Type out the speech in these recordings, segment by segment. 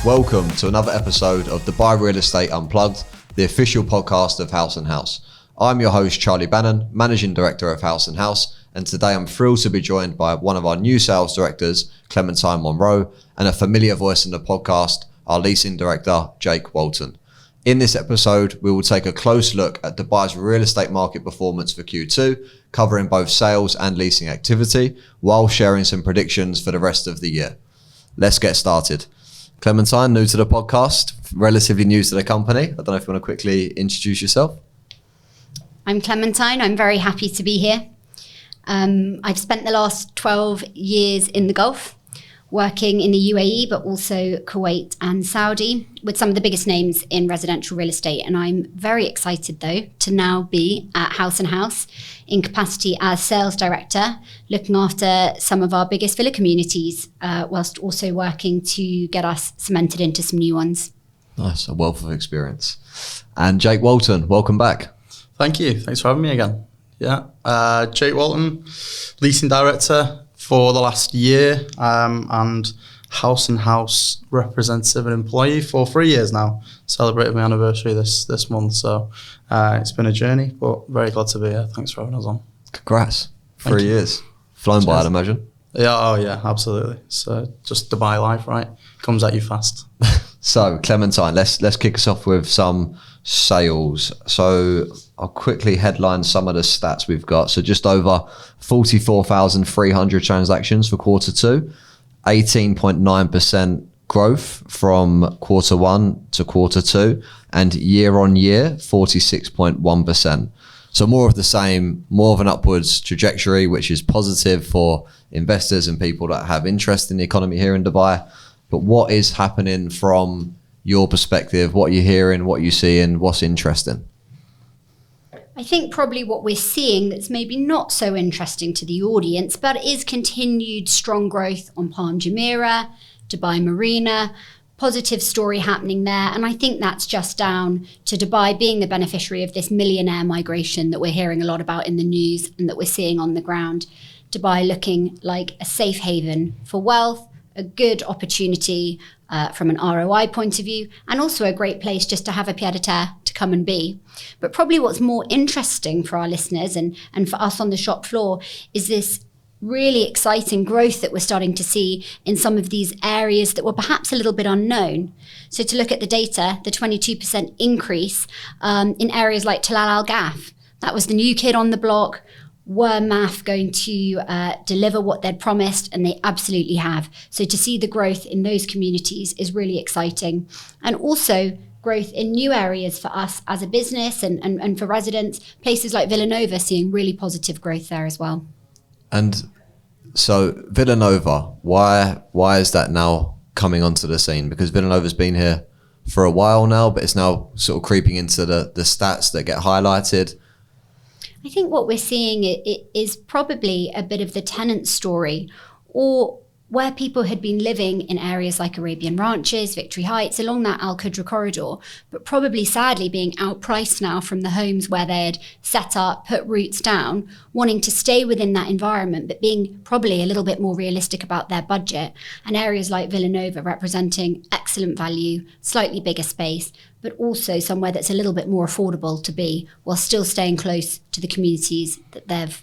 Welcome to another episode of Dubai Real Estate Unplugged, the official podcast of House & House. I'm your host, Charlie Bannon, Managing Director of House & House, and today I'm thrilled to be joined by one of our new sales directors, Clementine Monroe, and a familiar voice in the podcast, our leasing director, Jake Walton. In this episode, we will take a close look at Dubai's real estate market performance for Q2, covering both sales and leasing activity, while sharing some predictions for the rest of the year. Let's get started. Clementine, new to the podcast, relatively new to the company. I don't know if you want to quickly introduce yourself. I'm Clementine. I'm very happy to be here. I've spent the last 12 years in the Gulf, working in the UAE, but also Kuwait and Saudi with some of the biggest names in residential real estate. And I'm very excited, though, to now be at House & House in capacity as sales director, looking after some of our biggest villa communities, whilst also working to get us cemented into some new ones. Nice, a wealth of experience. And Jake Walton, welcome back. Thank you. Thanks for having me again. Yeah, Jake Walton, leasing director for the last year, and House & House representative and employee for 3 years now. Celebrated my anniversary this month, so it's been a journey, but very glad to be here. Thanks for having us on. Congrats. 3 years. Flown by, I'd imagine. Yeah, absolutely. So just Dubai life, right? Comes at you fast. So Clementine, let's kick us off with some sales. So I'll quickly headline some of the stats we've got. So just over 44,300 transactions for quarter two, 18.9% growth from quarter one to quarter two, and year on year, 46.1%. So more of the same, more of an upwards trajectory, which is positive for investors and people that have interest in the economy here in Dubai. But what is happening from your perspective? What are you hearing, what are you seeing, what's interesting? I think probably what we're seeing that's maybe not so interesting to the audience, but is continued strong growth on Palm Jumeirah, Dubai Marina, positive story happening there. And I think that's just down to Dubai being the beneficiary of this millionaire migration that we're hearing a lot about in the news and that we're seeing on the ground. Dubai looking like a safe haven for wealth, a good opportunity from an ROI point of view, and also a great place just to have a pied-à-terre to come and be. But probably what's more interesting for our listeners and for us on the shop floor is this really exciting growth that we're starting to see in some of these areas that were perhaps a little bit unknown. So to look at the data, the 22% increase in areas like Talal Al Gaf, that was the new kid on the block. Were MAF going to deliver what they'd promised? And they absolutely have. So to see the growth in those communities is really exciting. And also growth in new areas for us as a business and for residents, places like Villanova seeing really positive growth there as well. And so Villanova, why is that now coming onto the scene? Because Villanova's been here for a while now, but it's now sort of creeping into the stats that get highlighted. I think what we're seeing is probably a bit of the tenant story, or where people had been living in areas like Arabian Ranches, Victory Heights, along that Al Qudra corridor, but probably sadly being outpriced now from the homes where they had set up, put roots down, wanting to stay within that environment, but being probably a little bit more realistic about their budget. And areas like Villanova representing excellent value, slightly bigger space, but also somewhere that's a little bit more affordable to be while still staying close to the communities that they've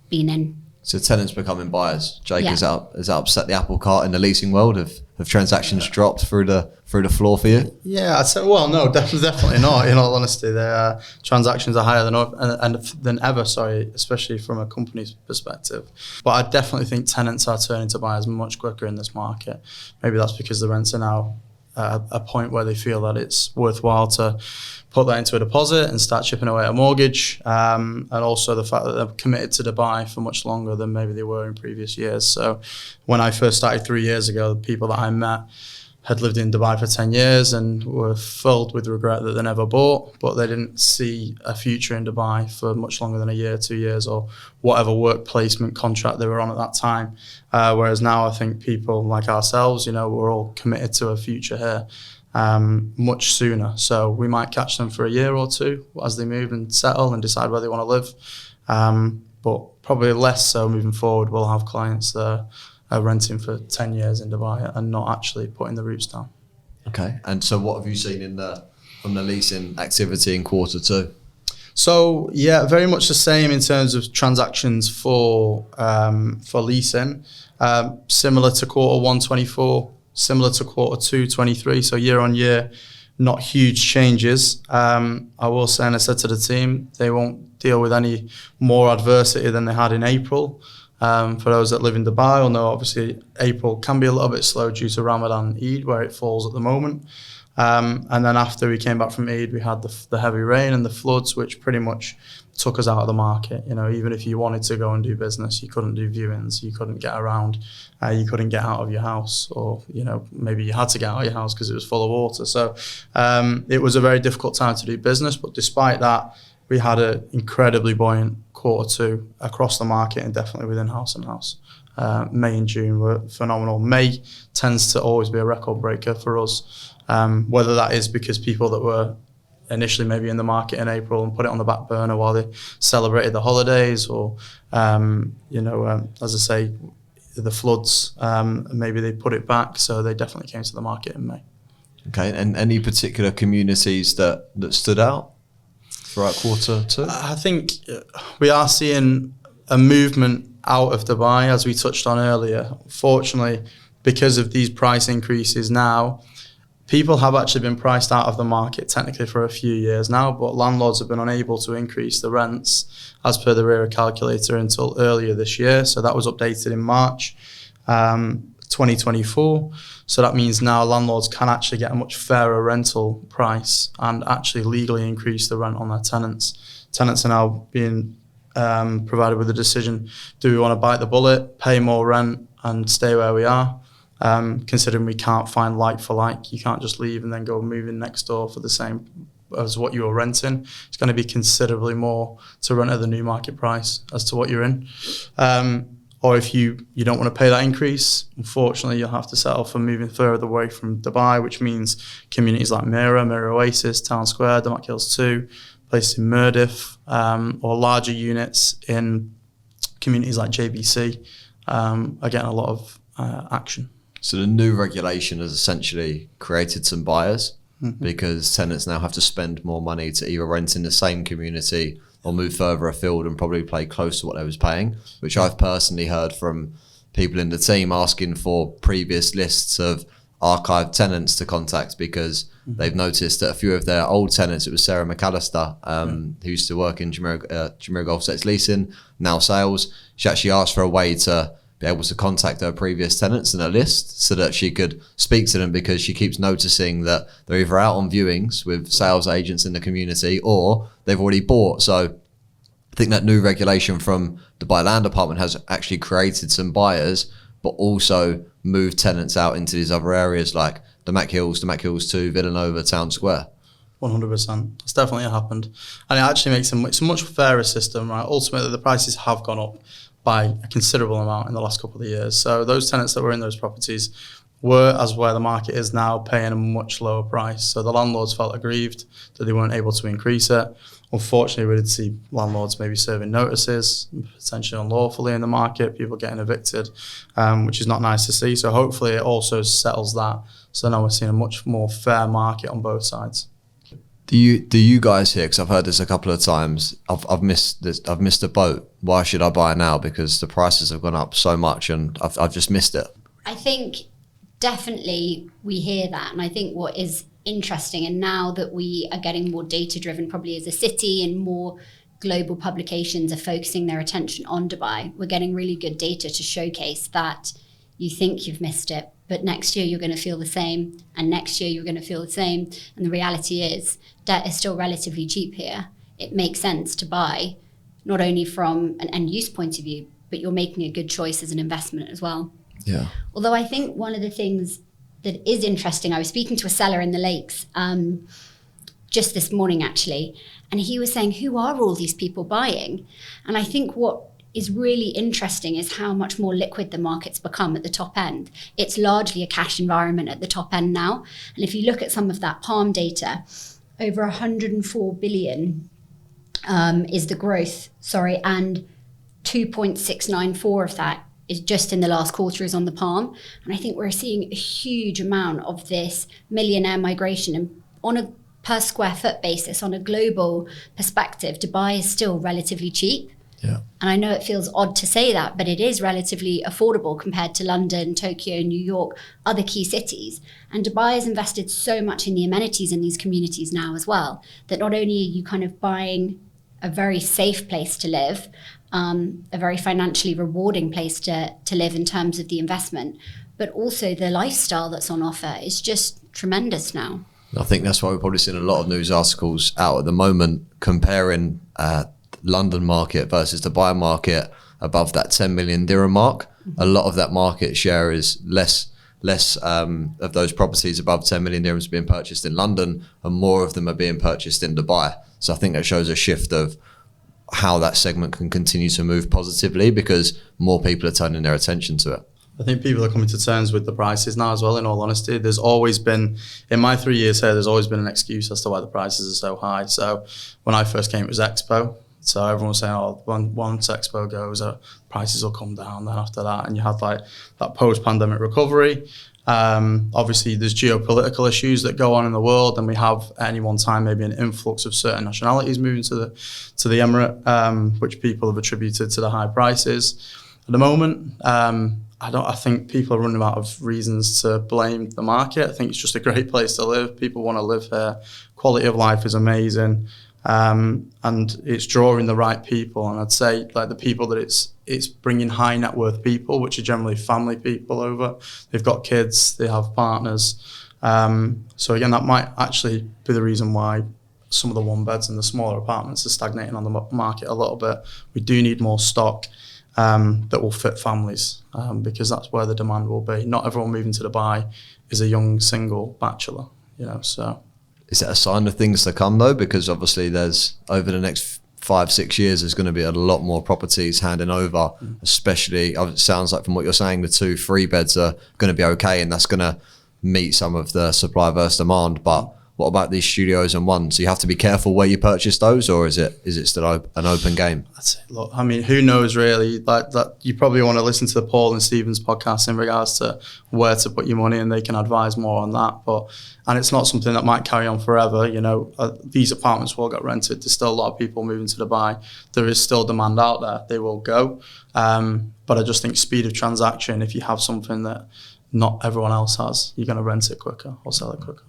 been in. So tenants becoming buyers. Jake, Yeah. has that upset the apple cart in the leasing world? Have transactions dropped through the floor for you? Yeah, I'd say, well, no, definitely not. In all honesty, the transactions are higher than ever, especially from a company's perspective. But I definitely think tenants are turning to buyers much quicker in this market. Maybe that's because the rents are now a point where they feel that it's worthwhile to put that into a deposit and start chipping away at a mortgage, and also the fact that they're committed to Dubai for much longer than maybe they were in previous years. So when I first started 3 years ago, the people that I met had lived in Dubai for 10 years and were filled with regret that they never bought, but they didn't see a future in Dubai for much longer than a year, 2 years, or whatever work placement contract they were on at that time. Whereas now I think people like ourselves, we're all committed to a future here much sooner. So we might catch them for a year or two as they move and settle and decide where they want to live. But probably less so moving forward. We'll have clients that are renting for 10 years in Dubai and not actually putting the roots down. Okay. And so what have you seen from the leasing activity in quarter two? So yeah, very much the same in terms of transactions for leasing. Similar to quarter 1 24, similar to quarter 2 23. So year on year, not huge changes. I will say, and I said to the team, they won't deal with any more adversity than they had in April. For those that live in Dubai will know, obviously, April can be a little bit slow due to Ramadan and Eid, where it falls at the moment. And then after we came back from Eid, we had the heavy rain and the floods, which pretty much took us out of the market. You know, even if you wanted to go and do business, you couldn't do viewings, you couldn't get around, you couldn't get out of your house, or, you know, maybe you had to get out of your house because it was full of water. So it was a very difficult time to do business. But despite that, we had an incredibly buoyant quarter two across the market and definitely within House and House. May and June were phenomenal. May tends to always be a record breaker for us, whether that is because people that were initially maybe in the market in April and put it on the back burner while they celebrated the holidays, or as I say, the floods, maybe they put it back, so they definitely came to the market in May. Okay, and any particular communities that stood out throughout quarter two? I think we are seeing a movement out of Dubai, as we touched on earlier. Fortunately, because of these price increases now, people have actually been priced out of the market technically for a few years now, but landlords have been unable to increase the rents as per the RERA calculator until earlier this year. So that was updated in March 2024. So that means now landlords can actually get a much fairer rental price and actually legally increase the rent on their tenants. Tenants are now being provided with a decision: do we want to bite the bullet, pay more rent and stay where we are? Considering we can't find like for like, you can't just leave and then go move in next door for the same as what you were renting. It's going to be considerably more to rent at the new market price as to what you're in. Or if you don't want to pay that increase, unfortunately, you'll have to settle for moving further away from Dubai, which means communities like Mira Oasis, Town Square, Damac Hills 2, places in Mirdif, or larger units in communities like JBC, are getting a lot of action. So the new regulation has essentially created some buyers, because tenants now have to spend more money to either rent in the same community or move further afield and probably pay close to what they was paying, which I've personally heard from people in the team asking for previous lists of archived tenants to contact, because they've noticed that a few of their old tenants, it was Sarah McAllister, who used to work in Jumeirah Golf Estates Leasing, now sales. She actually asked for a way to be able to contact her previous tenants in a list so that she could speak to them, because she keeps noticing that they're either out on viewings with sales agents in the community or they've already bought. So I think that new regulation from Dubai Land Department has actually created some buyers, but also moved tenants out into these other areas like Damac Hills 2, Villanova, Town Square. 100%. It's definitely happened. And it actually makes it's a much fairer system, right? Ultimately, the prices have gone up by a considerable amount in the last couple of years. So those tenants that were in those properties were, as where the market is now, paying a much lower price. So the landlords felt aggrieved that they weren't able to increase it. Unfortunately, we did see landlords maybe serving notices, potentially unlawfully in the market, people getting evicted, which is not nice to see. So hopefully it also settles that. So now we're seeing a much more fair market on both sides. Do you guys hear, because I've heard this a couple of times, I've missed a boat, why should I buy now? Because the prices have gone up so much and I've just missed it. I think definitely we hear that. And I think what is interesting, and now that we are getting more data driven probably as a city and more global publications are focusing their attention on Dubai, we're getting really good data to showcase that you think you've missed it, but next year you're going to feel the same, and next year you're going to feel the same. And the reality is debt is still relatively cheap here. It makes sense to buy, not only from an end use point of view, but you're making a good choice as an investment as well. Yeah. Although I think one of the things that is interesting, I was speaking to a seller in the Lakes just this morning actually, and he was saying, who are all these people buying? And I think what is really interesting is how much more liquid the market's become at the top end. It's largely a cash environment at the top end now. And if you look at some of that Palm data, over 104 billion is the growth, and 2.694 of that is just in the last quarter is on the Palm. And I think we're seeing a huge amount of this millionaire migration. And on a per square foot basis, on a global perspective, Dubai is still relatively cheap. Yeah. And I know it feels odd to say that, but it is relatively affordable compared to London, Tokyo, New York, other key cities. And Dubai has invested so much in the amenities in these communities now as well, that not only are you kind of buying a very safe place to live, a very financially rewarding place to live in terms of the investment, but also the lifestyle that's on offer is just tremendous now. I think that's why we're probably seeing a lot of news articles out at the moment comparing London market versus Dubai market above that 10 million dirham mark. A lot of that market share is less of those properties above 10 million dirhams being purchased in London, and more of them are being purchased in Dubai. So I think that shows a shift of how that segment can continue to move positively because more people are turning their attention to it. I think people are coming to terms with the prices now as well, in all honesty. There's always been, in my 3 years here, there's always been an excuse as to why the prices are so high. So when I first came, it was Expo. So everyone was saying, oh, once Expo goes, prices will come down then after that. And you had like that post-pandemic recovery. Obviously, there's geopolitical issues that go on in the world, and we have at any one time maybe an influx of certain nationalities moving to the Emirate, which people have attributed to the high prices. At the moment, I think people are running out of reasons to blame the market. I think it's just a great place to live. People want to live here. Quality of life is amazing. And it's drawing the right people. And I'd say like the people that it's bringing high net worth people, which are generally family people over. They've got kids, they have partners. So again, that might actually be the reason why some of the one beds and the smaller apartments are stagnating on the market a little bit. We do need more stock that will fit families, because that's where the demand will be. Not everyone moving to Dubai is a young single bachelor, so. Is it a sign of things to come though? Because obviously there's, over the next 5-6 years, there's going to be a lot more properties handing over, especially, it sounds like from what you're saying, the 2-3 beds are going to be okay, and that's going to meet some of the supply versus demand. But what about these studios and ones? So you have to be careful where you purchase those, or is it still an open game? That's it. Look, I mean, who knows really? That you probably want to listen to the Paul and Stephen's podcast in regards to where to put your money, and they can advise more on that. And it's not something that might carry on forever. These apartments will get rented. There's still a lot of people moving to Dubai. There is still demand out there. They will go. But I just think speed of transaction. If you have something that not everyone else has, you're going to rent it quicker or sell it quicker.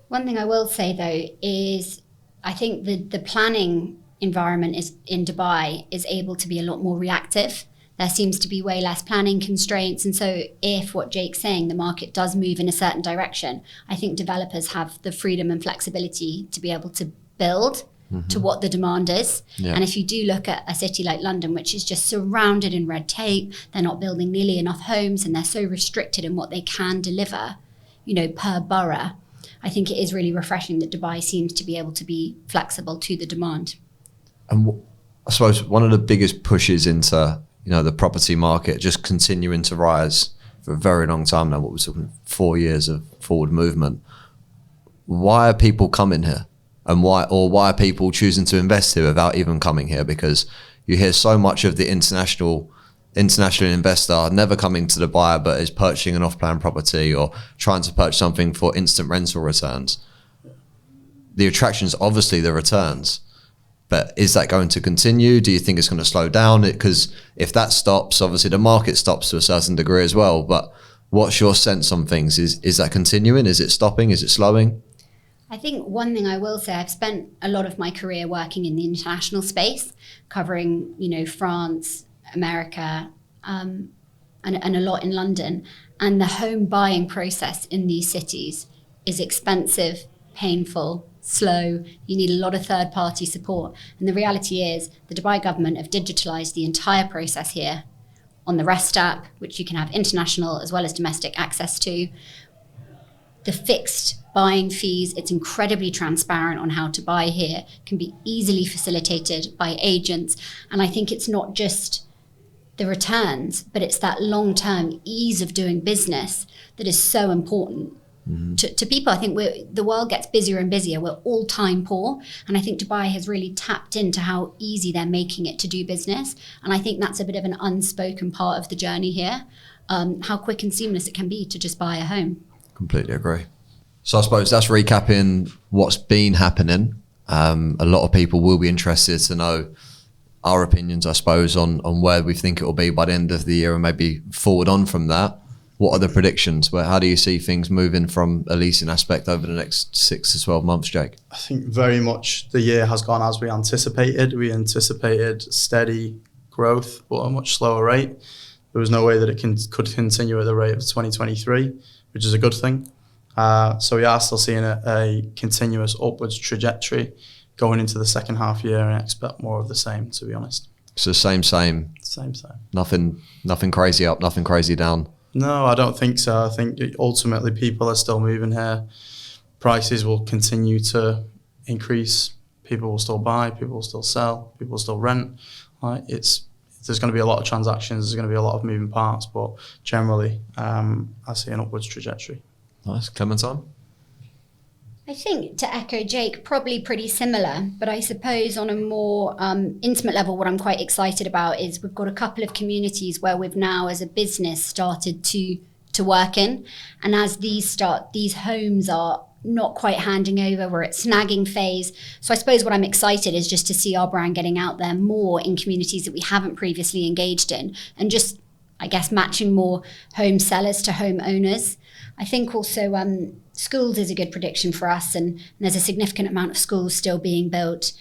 One thing I will say though is I think the planning environment in Dubai is able to be a lot more reactive. There seems to be way less planning constraints. And so if what Jake's saying, the market does move in a certain direction, I think developers have the freedom and flexibility to be able to build to what the demand is. Yeah. And if you do look at a city like London, which is just surrounded in red tape, they're not building nearly enough homes, and they're so restricted in what they can deliver, per borough. I think it is really refreshing that Dubai seems to be able to be flexible to the demand. And I suppose one of the biggest pushes into, the property market just continuing to rise for a very long time now, what we're talking 4 years of forward movement. Why are people coming here? And why are people choosing to invest here without even coming here? Because you hear so much of the international investor never coming to Dubai, but is purchasing an off-plan property or trying to purchase something for instant rental returns. The attraction is obviously the returns, but is that going to continue? Do you think it's going to slow down? Because if that stops, obviously the market stops to a certain degree as well. But what's your sense on things? Is that continuing? Is it stopping? Is it slowing? I think one thing I will say, I've spent a lot of my career working in the international space, covering, France, America, and a lot in London. And the home buying process in these cities is expensive, painful, slow. You need a lot of third-party support. And the reality is the Dubai government have digitalized the entire process here on the Rest app, which you can have international as well as domestic access to. The fixed buying fees, it's incredibly transparent on how to buy here, can be easily facilitated by agents. And I think it's not just the returns, but it's that long-term ease of doing business that is so important to people. I think the world gets busier and busier. We're all time poor. And I think Dubai has really tapped into how easy they're making it to do business. And I think that's a bit of an unspoken part of the journey here, how quick and seamless it can be to just buy a home. Completely agree. So I suppose that's recapping what's been happening. A lot of people will be interested to know our opinions, I suppose, on where we think it will be by the end of the year and maybe forward on from that. What are the predictions? How do you see things moving from a leasing aspect over the next 6 to 12 months, Jake? I think very much the year has gone as we anticipated. We anticipated steady growth, but at a much slower rate. There was no way that it could continue at the rate of 2023, which is a good thing. So we are still seeing a continuous upwards trajectory going into the second half year, and I expect more of the same, to be honest. So same. Nothing crazy up, nothing crazy down. No, I don't think so. I think ultimately people are still moving here. Prices will continue to increase. People will still buy, people will still sell, people will still rent. There's going to be a lot of transactions, there's going to be a lot of moving parts, but generally I see an upwards trajectory. Nice. Clementine? I think, to echo Jake, probably pretty similar, but I suppose on a more intimate level, what I'm quite excited about is we've got a couple of communities where we've now, as a business, started to work in. And as these homes are not quite handing over, we're at snagging phase. So I suppose what I'm excited is just to see our brand getting out there more in communities that we haven't previously engaged in, and just, I guess, matching more home sellers to home owners. I think also schools is a good prediction for us, and there's a significant amount of schools still being built.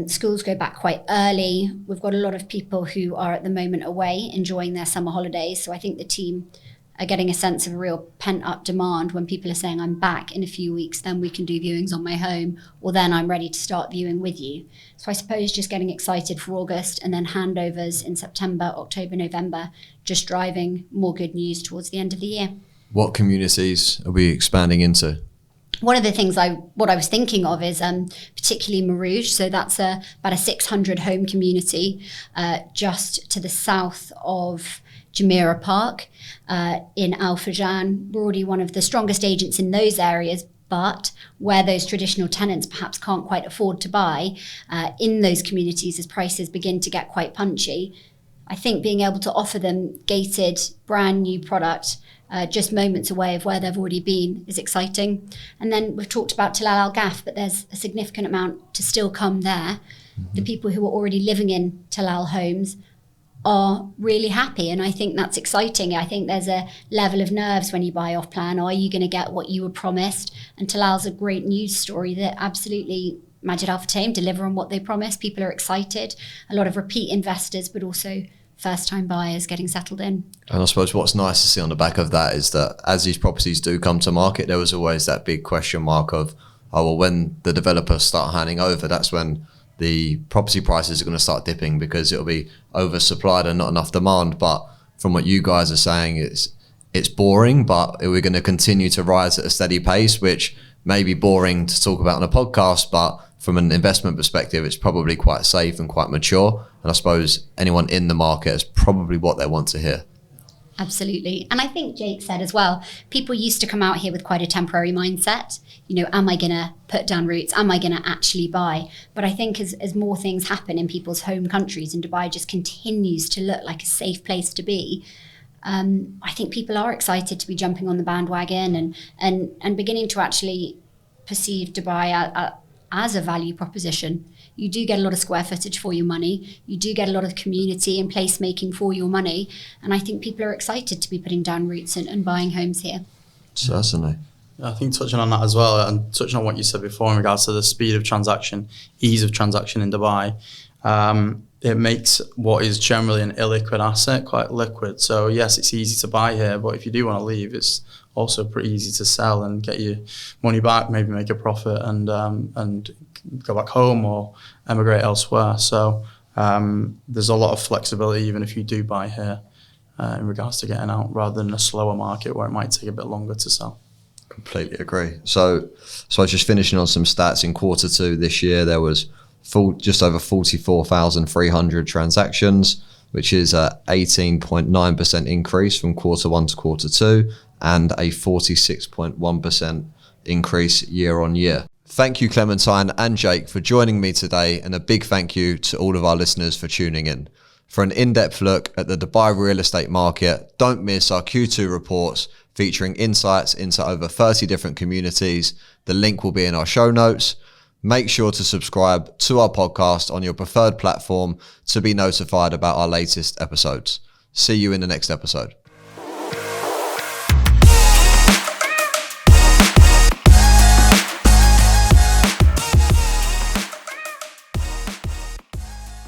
Schools go back quite early. We've got a lot of people who are at the moment away enjoying their summer holidays. So I think the team are getting a sense of a real pent-up demand when people are saying, I'm back in a few weeks, then we can do viewings on my home, or then I'm ready to start viewing with you. So I suppose just getting excited for August, and then handovers in September, October, November, just driving more good news towards the end of the year. What communities are we expanding into? One of the things what I was thinking of is particularly Marouge. So that's about a 600 home community just to the south of Jumeirah Park in Al Fajan. We're already one of the strongest agents in those areas, but where those traditional tenants perhaps can't quite afford to buy in those communities as prices begin to get quite punchy, I think being able to offer them gated, brand new product just moments away of where they've already been is exciting. And then we've talked about Tilal Al Gaf, but there's a significant amount to still come there. Mm-hmm. The people who are already living in Tilal homes are really happy, and I think that's exciting. I think there's a level of nerves when you buy off plan. Are you going to get what you were promised? And Talal's a great news story that absolutely Majid Al Futtaim deliver on what they promised. People are excited. A lot of repeat investors, but also first-time buyers getting settled in. And I suppose what's nice to see on the back of that is that as these properties do come to market, there was always that big question mark of, when the developers start handing over, that's when the property prices are going to start dipping because it'll be oversupplied and not enough demand. But from what you guys are saying, it's boring, but we're going to continue to rise at a steady pace, which may be boring to talk about on a podcast, but from an investment perspective, it's probably quite safe and quite mature. And I suppose anyone in the market is probably what they want to hear. Absolutely. And I think Jake said as well, people used to come out here with quite a temporary mindset. Am I going to put down roots? Am I going to actually buy? But I think as more things happen in people's home countries, and Dubai just continues to look like a safe place to be, I think people are excited to be jumping on the bandwagon and beginning to actually perceive Dubai as a value proposition. You do get a lot of square footage for your money. You do get a lot of community and placemaking for your money. And I think people are excited to be putting down roots and buying homes here. Certainly. I think touching on that as well, and touching on what you said before in regards to the speed of transaction, ease of transaction in Dubai, it makes what is generally an illiquid asset quite liquid. So yes, it's easy to buy here, but if you do want to leave, it's also pretty easy to sell and get your money back, maybe make a profit and go back home or emigrate elsewhere. So there's a lot of flexibility even if you do buy here in regards to getting out, rather than a slower market where it might take a bit longer to sell. Completely agree. So I was just finishing on some stats. In Q2 this year, there was just over 44,300 transactions, which is a 18.9% increase from Q1 to Q2, and a 46.1% increase year on year. Thank you, Clementine and Jake, for joining me today, and a big thank you to all of our listeners for tuning in. For an in-depth look at the Dubai real estate market, don't miss our Q2 reports featuring insights into over 30 different communities. The link will be in our show notes. Make sure to subscribe to our podcast on your preferred platform to be notified about our latest episodes. See you in the next episode.